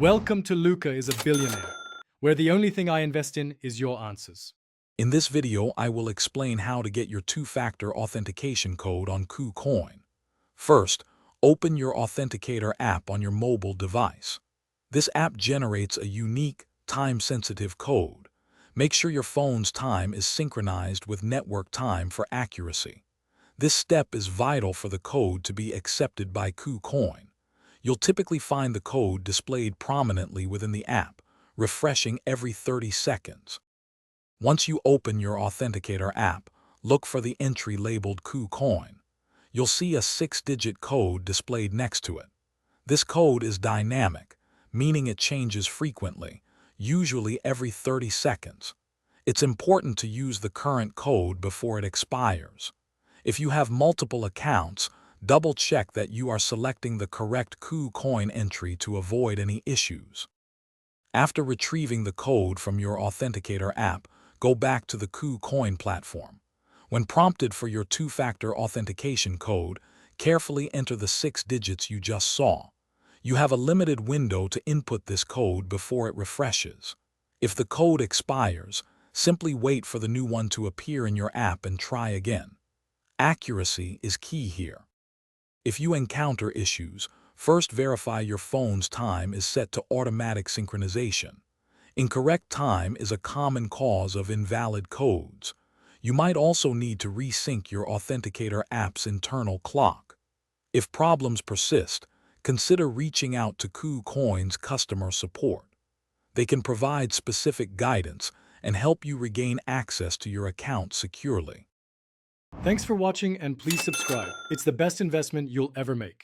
Welcome to Luca is a Billionaire, where the only thing I invest in is your answers. In this video, I will explain how to get your two-factor authentication code on KuCoin. First, open your Authenticator app on your mobile device. This app generates a unique, time-sensitive code. Make sure your phone's time is synchronized with network time for accuracy. This step is vital for the code to be accepted by KuCoin. You'll typically find the code displayed prominently within the app, refreshing every 30 seconds. Once you open your Authenticator app, look for the entry labeled KuCoin. You'll see a 6-digit code displayed next to it. This code is dynamic, meaning it changes frequently, usually every 30 seconds. It's important to use the current code before it expires. If you have multiple accounts, double-check that you are selecting the correct KuCoin entry to avoid any issues. After retrieving the code from your Authenticator app, go back to the KuCoin platform. When prompted for your two-factor authentication code, carefully enter the 6 digits you just saw. You have a limited window to input this code before it refreshes. If the code expires, simply wait for the new one to appear in your app and try again. Accuracy is key here. If you encounter issues, first verify your phone's time is set to automatic synchronization. Incorrect time is a common cause of invalid codes. You might also need to resync your Authenticator app's internal clock. If problems persist, consider reaching out to KuCoin's customer support. They can provide specific guidance and help you regain access to your account securely. Thanks for watching and please subscribe. It's the best investment you'll ever make.